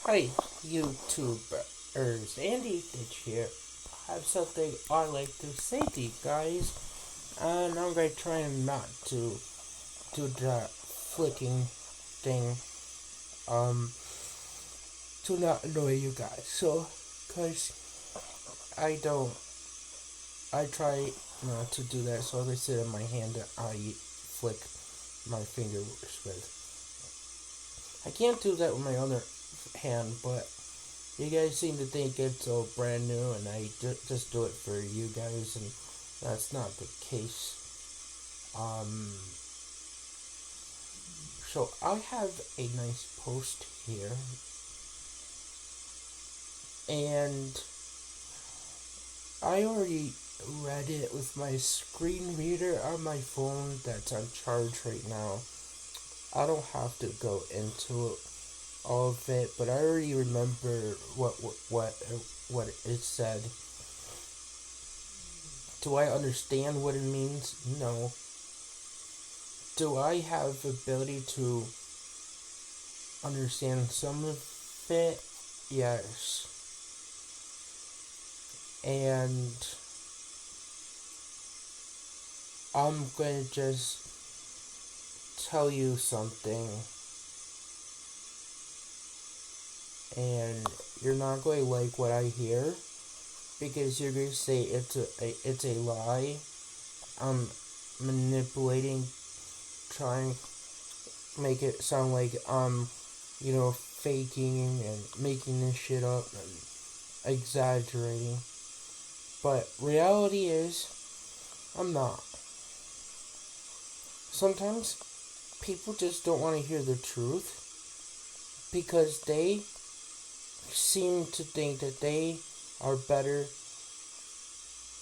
Hi, YouTubers. Andy Ditch here. I have something I like to say to you guys, and I'm going to try not to do the flicking thing, um, to not annoy you guys. So, cause I try not to do that, so I sit in my hand that I flick my fingers with. I can't do that with my other hand, but you guys seem to think it's all brand new and I just do it for you guys, and that's not the case. Um, so I have a nice post here, and I already read it with my screen reader on my phone that's on charge right now. I don't have to go into all of it, but I already remember what it said. Do I understand what it means? No. Do I have ability to understand some of it? Yes. And I'm gonna just tell you something, and you're not going to like what I hear because you're going to say it's a lie. I'm manipulating, trying to make it sound like faking and making this shit up and exaggerating. But reality is, I'm not. Sometimes people just don't want to hear the truth because they seem to think that they are better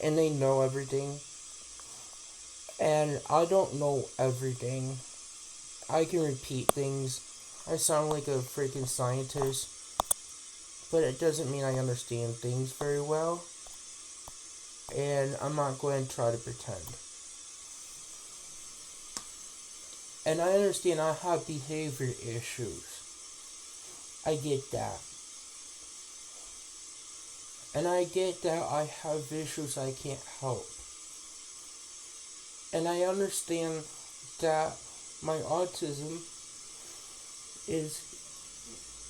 and they know everything. And I don't know everything. I can repeat things. I sound like a freaking scientist, but it doesn't mean I understand things very well. And I'm not going to try to pretend. And I understand I have behavior issues. I get that. And I get that I have issues I can't help. And I understand that my autism is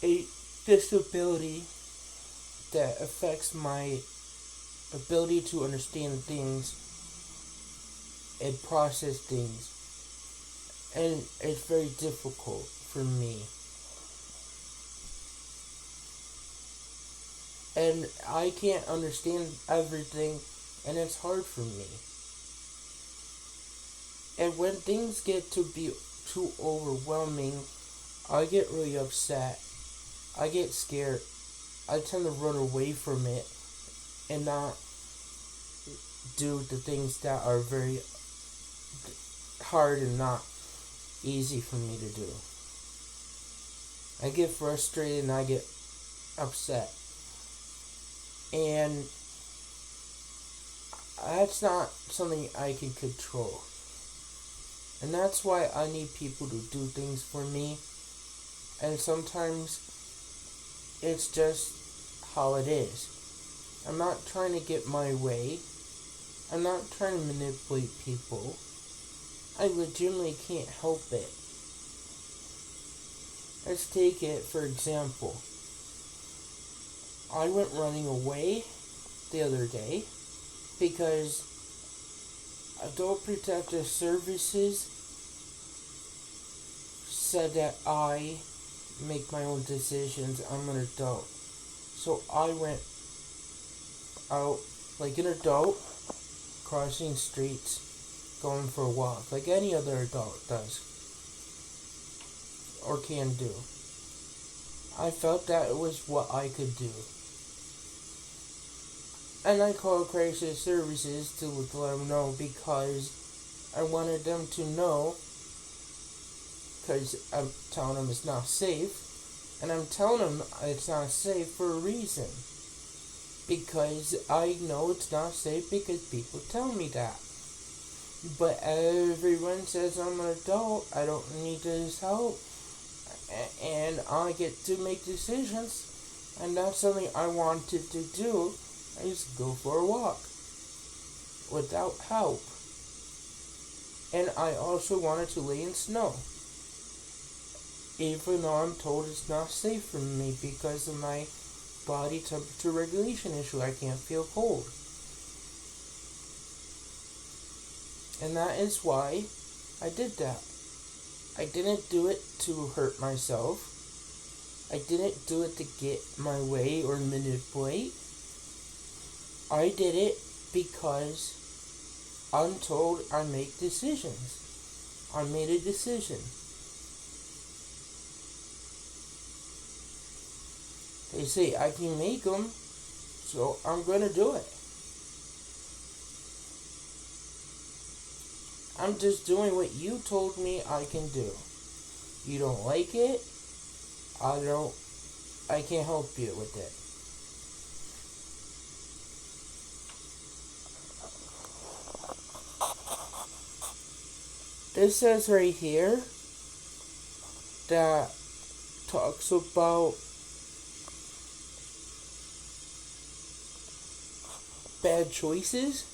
a disability that affects my ability to understand things and process things. And it's very difficult for me. And I can't understand everything, and it's hard for me. And when things get to be too overwhelming, I get really upset. I get scared. I tend to run away from it and not do the things that are very hard and not easy for me to do. I get frustrated and I get upset. And that's not something I can control. And that's why I need people to do things for me. And sometimes it's just how it is. I'm not trying to get my way. I'm not trying to manipulate people. I legitimately can't help it. Let's take it for example. I went running away the other day because Adult Protective Services said that I make my own decisions. I'm an adult. So I went out like an adult, crossing streets, going for a walk, like any other adult does or can do. I felt that it was what I could do. And I called crisis services to let them know because I wanted them to know, because I'm telling them it's not safe, and I'm telling them it's not safe for a reason. Because I know it's not safe because people tell me that. But everyone says I'm an adult, I don't need this help, and I get to make decisions, and that's something I wanted to do. I just go for a walk without help. And I also wanted to lay in snow, even though I'm told it's not safe for me because of my body temperature regulation issue. I can't feel cold. And that is why I did that. I didn't do it to hurt myself. I didn't do it to get my way or manipulate. I did it because I'm told I make decisions. I made a decision. They say I can make them, so I'm going to do it. I'm just doing what you told me I can do. You don't like it, I can't help you with it. This says right here that talks about bad choices.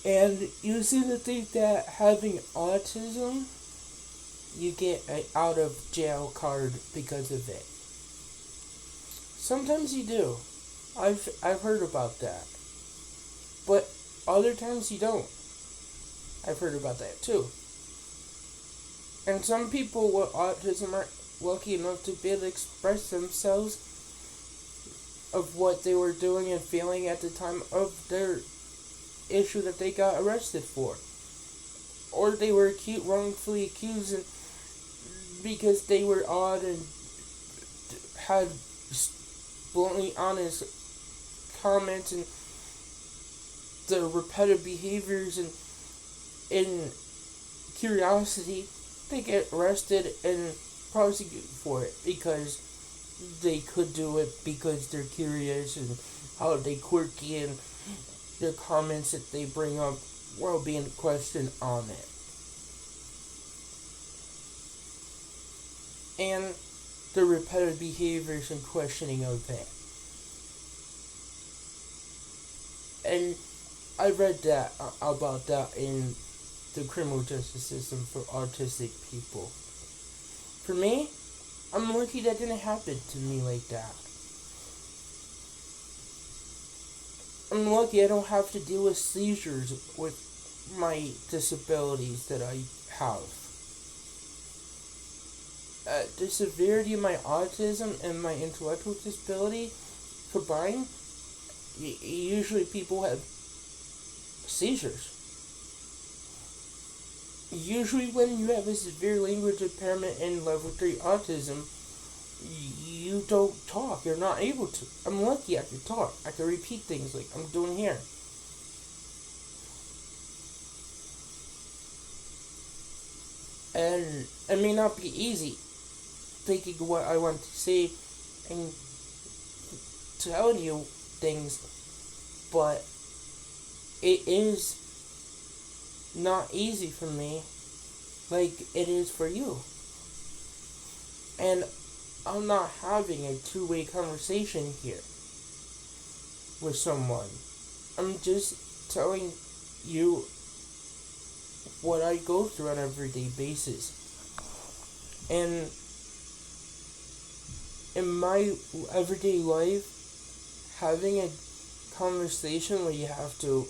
And you seem to think that having autism, you get an out of jail card because of it. Sometimes you do. I've heard about that. But other times you don't. I've heard about that too. And some people with autism are lucky enough to be able to express themselves of what they were doing and feeling at the time of their issue that they got arrested for. Or they were wrongfully accused and because they were odd and had bluntly honest comments and the repetitive behaviors and curiosity, they get arrested and prosecuted for it because they could do it because they're curious and how they quirky and their comments that they bring up while being questioned on it. And the repetitive behaviors and questioning of it. And I read that about that in the criminal justice system for autistic people. For me, I'm lucky that didn't happen to me like that. I'm lucky I don't have to deal with seizures with my disabilities that I have. The severity of my autism and my intellectual disability combined, usually people have seizures. Usually when you have a severe language impairment and level 3 autism, you don't talk. You're not able to. I'm lucky I can talk. I can repeat things like I'm doing here. And it may not be easy thinking what I want to say and telling you things, but it is not easy for me like it is for you. And I'm not having a two-way conversation here with someone. I'm just telling you what I go through on an everyday basis. And in my everyday life, having a conversation where you have to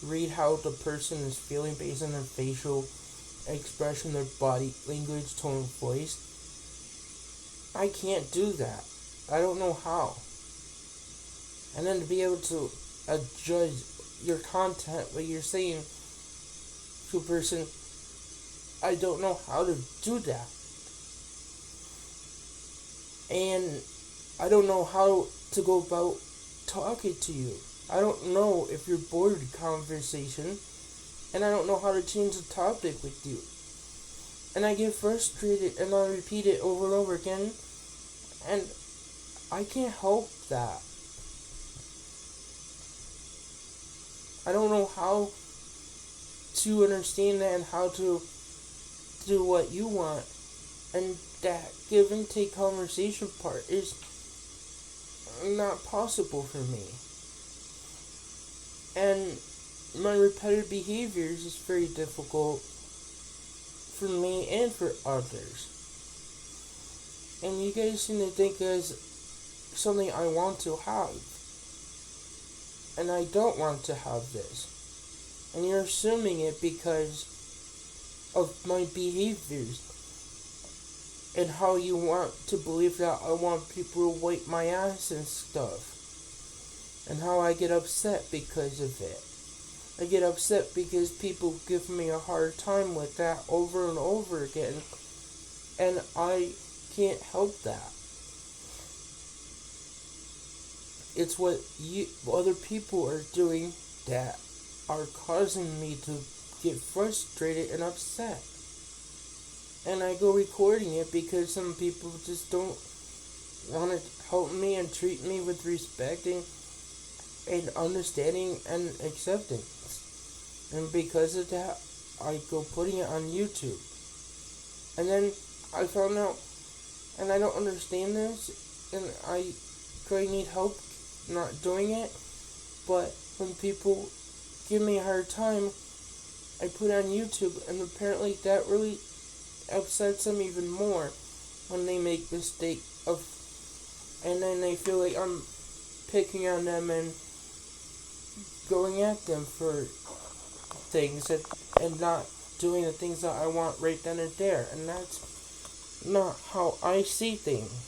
read how the person is feeling based on their facial expression, their body language, tone of voice, I can't do that. I don't know how. And then to be able to judge your content, what you're saying to a person, I don't know how to do that. And I don't know how to go about talking to you. I don't know if you're bored of conversation, and I don't know how to change the topic with you. And I get frustrated, and I repeat it over and over again, and I can't help that. I don't know how to understand that and how to do what you want. And that give and take conversation part is not possible for me. And my repetitive behaviors is very difficult for me and for others. And you guys seem to think as something I want to have. And I don't want to have this. And you're assuming it because of my behaviors. And how you want to believe that I want people to wipe my ass and stuff. And how I get upset because of it. I get upset because people give me a hard time with that over and over again. And I can't help that. It's what other people are doing that are causing me to get frustrated and upset. And I go recording it because some people just don't want to help me and treat me with respect and understanding and acceptance. And because of that, I go putting it on YouTube. And then I found out, and I don't understand this, and I need help not doing it, but when people give me a hard time, I put it on YouTube, and apparently that really upsets them even more when they make mistake of, and then they feel like I'm picking on them and going at them for things and not doing the things that I want right then and there, and that's not how I see things.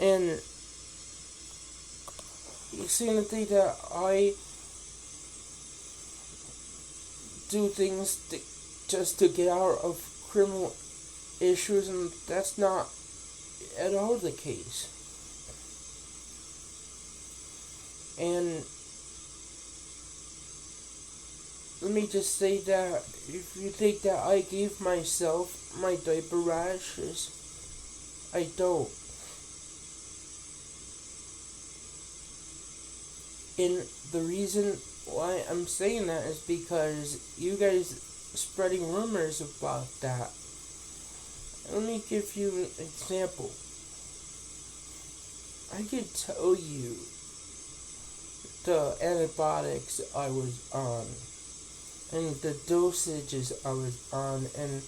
And you seem to think that I do things just to get out of criminal issues, and that's not at all the case. And let me just say that if you think that I gave myself my diaper rashes, I don't. And the reason why I'm saying that is because you guys spreading rumors about that. Let me give you an example. I could tell you the antibiotics I was on, and the dosages I was on, and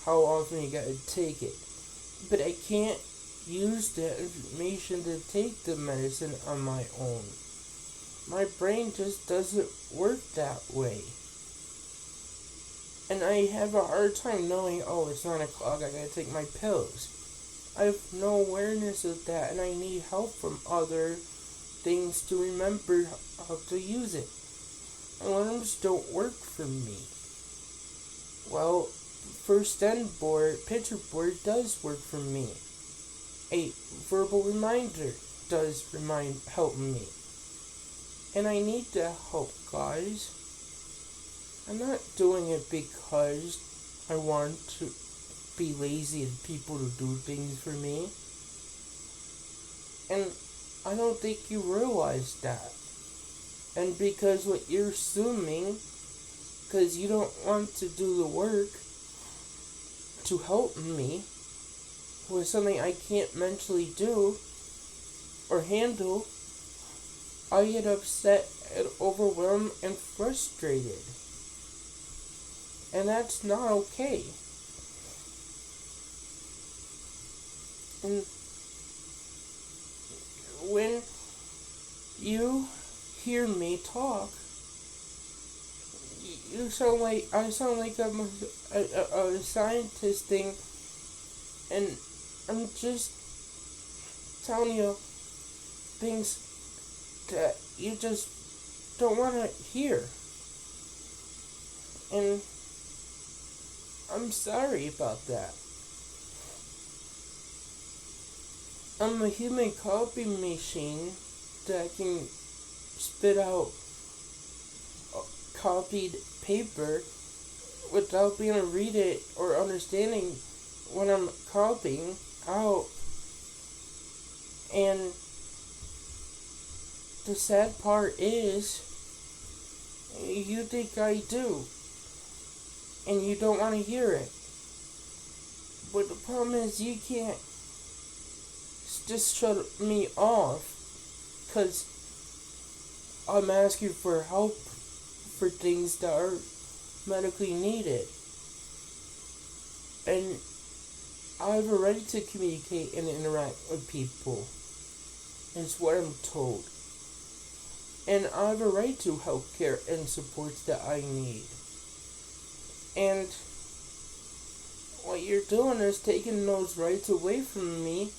how often you gotta take it. But I can't use that information to take the medicine on my own. My brain just doesn't work that way. And I have a hard time knowing, oh, it's 9 o'clock, I gotta take my pills. I have no awareness of that, and I need help from other things to remember how to use it. Alarms don't work for me. Well, first end board, picture board does work for me. A verbal reminder does help me. And I need that help, guys. I'm not doing it because I want to be lazy and people to do things for me. And I don't think you realize that. And because what you're assuming, because you don't want to do the work to help me with something I can't mentally do or handle, I get upset and overwhelmed and frustrated. And that's not okay. And when you hear me talk, I sound like I'm a scientist thing, and I'm just telling you things that you just don't want to hear. And I'm sorry about that. I'm a human copy machine that can spit out copied paper without being able to read it or understanding what I'm copying out. And the sad part is, you think I do, and you don't want to hear it. But the problem is, you can't just shut me off, because I'm asking for help for things that are medically needed. And I have a right to communicate and interact with people. It's what I'm told. And I have a right to health care and supports that I need. And what you're doing is taking those rights away from me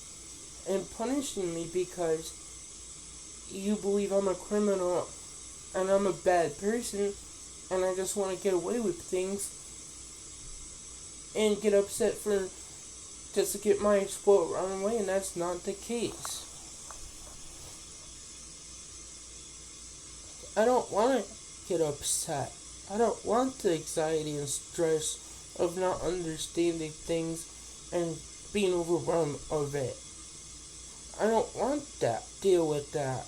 and punishing me because you believe I'm a criminal and I'm a bad person and I just want to get away with things and get upset for just to get my spoiled run away, and that's not the case. I don't want to get upset. I don't want the anxiety and stress of not understanding things and being overwhelmed of it. I don't want that. Deal with that.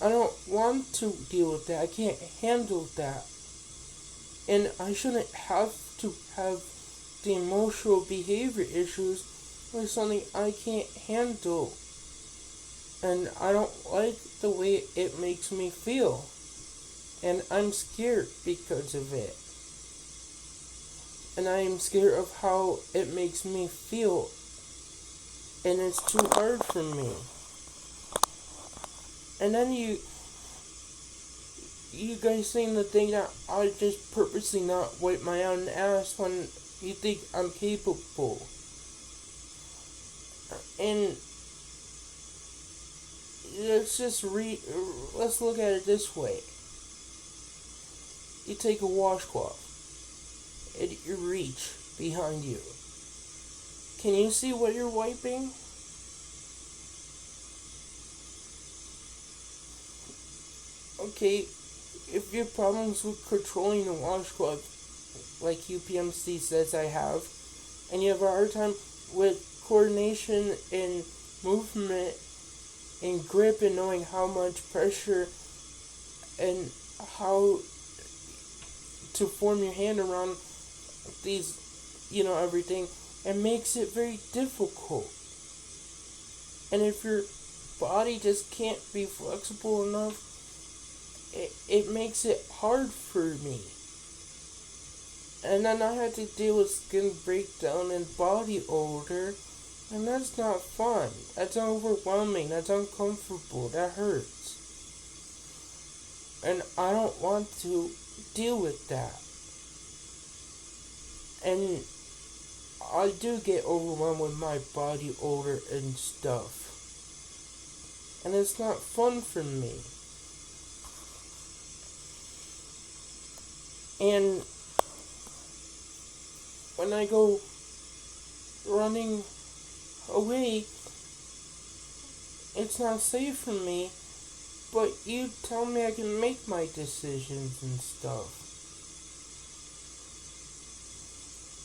I don't want to deal with that. I can't handle that. And I shouldn't have to have the emotional behavior issues with something I can't handle. And I don't like the way it makes me feel. And I'm scared because of it. And I am scared of how it makes me feel. And it's too hard for me. And then you guys saying the thing that I just purposely not wipe my own ass when you think I'm capable. And let's look at it this way. You take a washcloth and you reach behind you. Can you see what you're wiping? Okay, if you have problems with controlling the washcloth, like UPMC says I have, and you have a hard time with coordination and movement and grip and knowing how much pressure and how to form your hand around these, everything, it makes it very difficult. And if your body just can't be flexible enough, it makes it hard for me. And then I had to deal with skin breakdown and body odor, and that's not fun. That's overwhelming. That's uncomfortable. That hurts. And I don't want to deal with that. And I do get overwhelmed with my body odor and stuff. And it's not fun for me. And when I go running away, it's not safe for me, but you tell me I can make my decisions and stuff.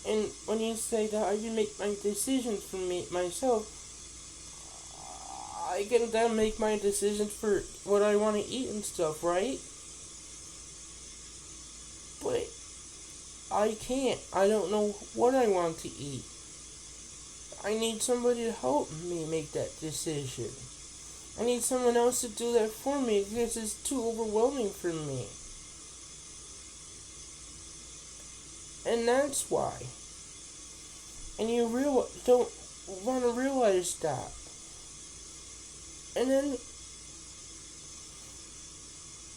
And when you say that I can make my decisions for myself, I can then make my decisions for what I want to eat and stuff, right? But I can't. I don't know what I want to eat. I need somebody to help me make that decision. I need someone else to do that for me because it's too overwhelming for me. And that's why. And you don't want to realize that. And then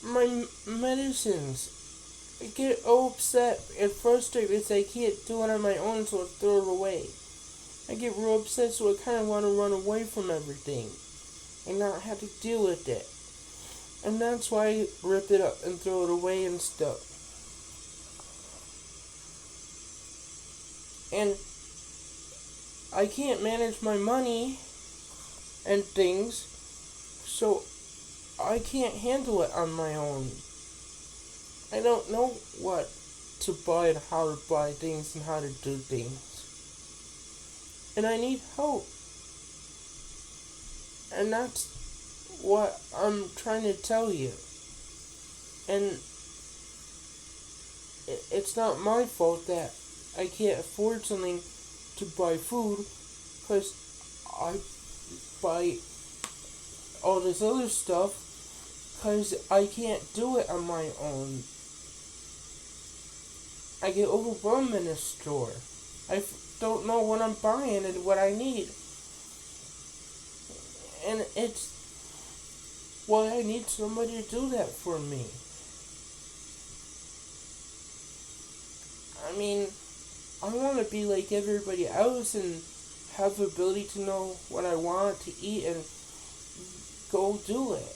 my medicines. I get upset and frustrated because I can't do it on my own, so I throw it away. I get real upset, so I kind of want to run away from everything and not have to deal with it. And that's why I rip it up and throw it away and stuff. And I can't manage my money and things, so I can't handle it on my own. I don't know what to buy and how to buy things and how to do things. And I need help. And that's what I'm trying to tell you. And it's not my fault that I can't afford something to buy food, because I buy all this other stuff because I can't do it on my own. I get overwhelmed in a store. I don't know what I'm buying and what I need. And it's why I need somebody to do that for me. I mean, I want to be like everybody else and have the ability to know what I want to eat and go do it.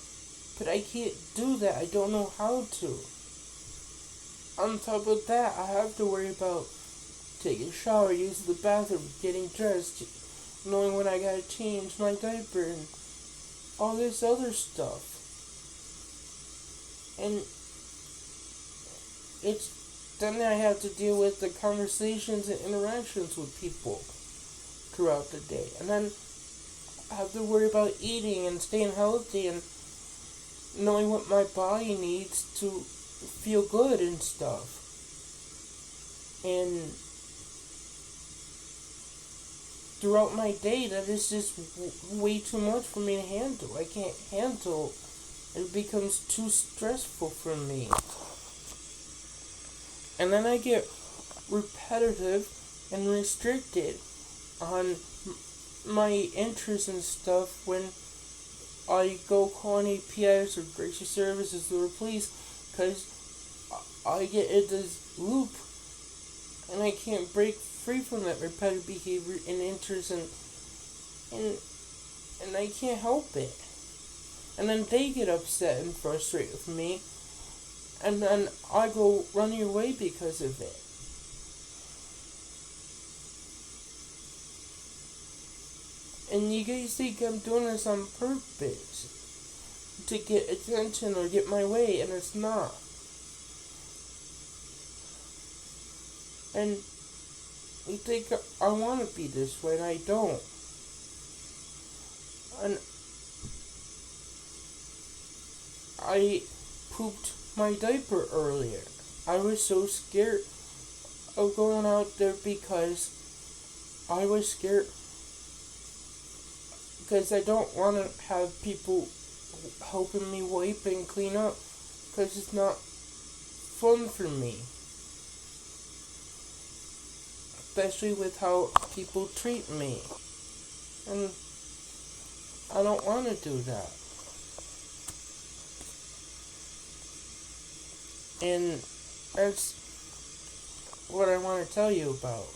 But I can't do that. I don't know how to. On top of that, I have to worry about taking a shower, using the bathroom, getting dressed, knowing when I gotta change my diaper, and all this other stuff. And then I have to deal with the conversations and interactions with people throughout the day. And then I have to worry about eating and staying healthy and knowing what my body needs to feel good and stuff. And throughout my day, that is just way too much for me to handle. I can't handle. It becomes too stressful for me. And then I get repetitive and restricted on my interests and stuff when I go call an APS or Gracious Services or police, because I get in this loop and I can't break free from that repetitive behavior and interest, and I can't help it. And then they get upset and frustrated with me, and then I go running away because of it. And you guys think I'm doing this on purpose to get attention or get my way, and it's not. And you think I want to be this way, and I don't. And I pooped my diaper earlier. I was so scared of going out there because I was scared. Because I don't want to have people helping me wipe and clean up, because it's not fun for me. Especially with how people treat me. And I don't want to do that. And that's what I want to tell you about.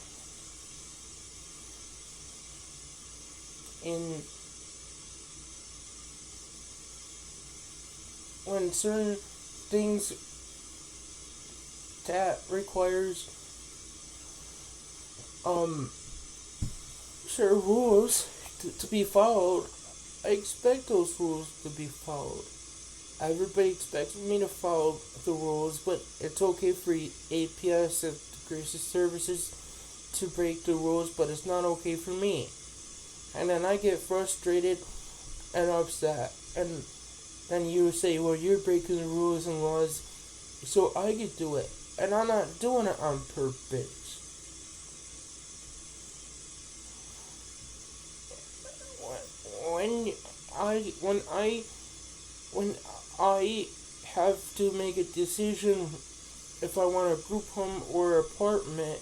When certain things that requires certain rules to be followed, I expect those rules to be followed. Everybody expects me to follow the rules, but it's okay for APS and Gracious Services to break the rules, but it's not okay for me. And then I get frustrated and upset, and then you say, well, you're breaking the rules and laws, so I can do it. And I'm not doing it on purpose. When I have to make a decision if I want a group home or apartment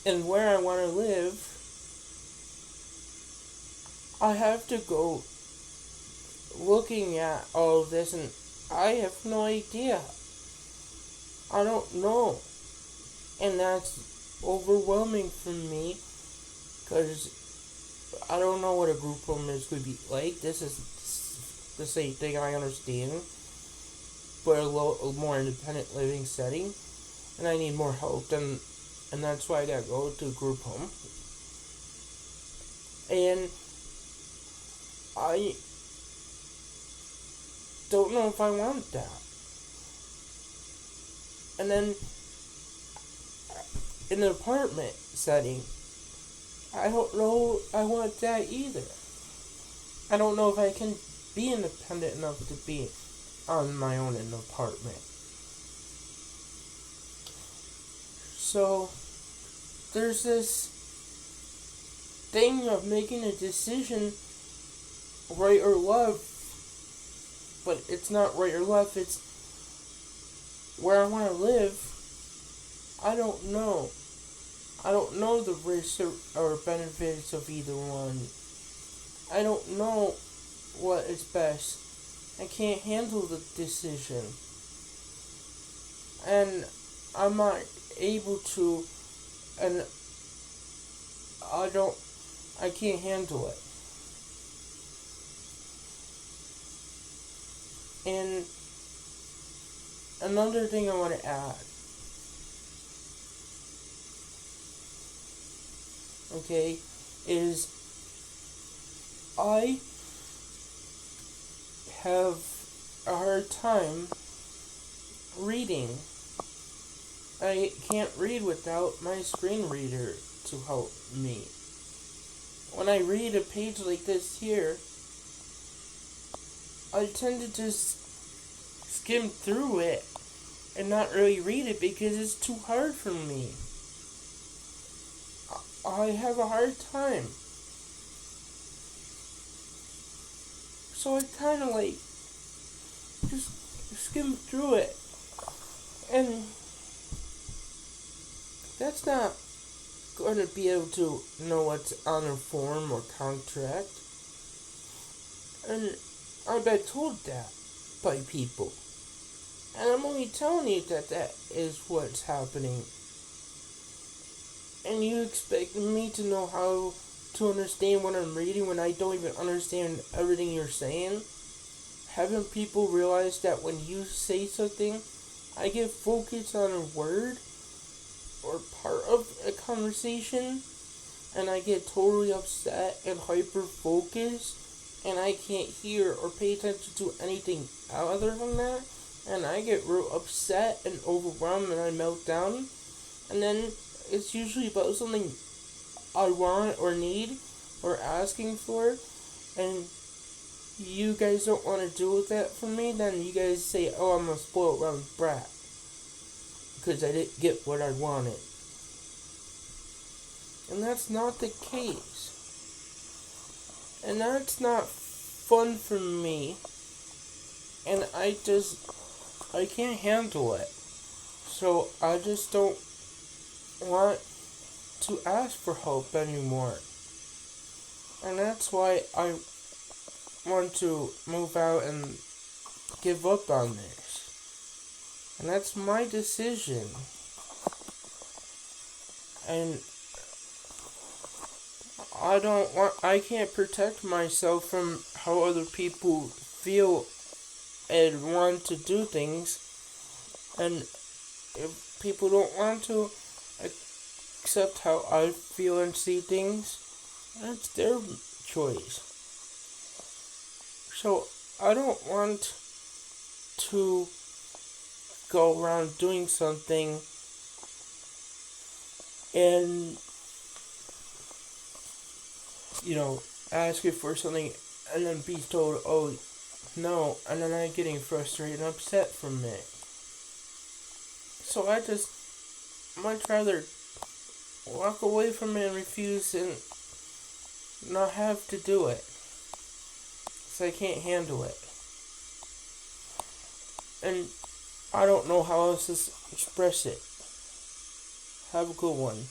and where I want to live, I have to go looking at all of this, and I have no idea. I don't know. And that's overwhelming for me, because I don't know what a group home is going to be like. This is the same thing I understand, but a more independent living setting, and I need more help, and that's why I gotta go to a group home. And I don't know if I want that. And then in an apartment setting, I don't know I want that either. I don't know if I can be independent enough to be on my own in an apartment. So, there's this thing of making a decision, right or left, but it's not right or left, it's where I want to live. I don't know. I don't know the risks or benefits of either one. I don't know what is best. I can't handle the decision. And I'm not able to, and I can't handle it. And another thing I want to add, okay, is I have a hard time reading. I can't read without my screen reader to help me. When I read a page like this here, I tend to just skim through it and not really read it because it's too hard for me. I have a hard time. So I kind of like just skim through it. And that's not going to be able to know what's on a form or contract. And I've been told that by people. And I'm only telling you that that is what's happening. And you expect me to know how to understand what I'm reading when I don't even understand everything you're saying? Haven't people realized that when you say something, I get focused on a word or part of a conversation, and I get totally upset and hyper focused, and I can't hear or pay attention to anything other than that, and I get real upset and overwhelmed and I melt down, and then it's usually about something I want or need or asking for, and you guys don't want to deal with that for me, then you guys say, oh, I'm a spoiled rotten brat because I didn't get what I wanted. And that's not the case. And that's not fun for me. And I can't handle it. So I just don't want to ask for help anymore. And that's why I want to move out and give up on this. And that's my decision. And I can't protect myself from how other people feel and want to do things. And if people don't want to accept how I feel and see things, that's their choice. So I don't want to go around doing something and, asking for something and then be told, oh, no, and then I'm getting frustrated and upset from it. So I just much rather walk away from it and refuse and not have to do it. So I can't handle it. And I don't know how else to express it. Have a good one.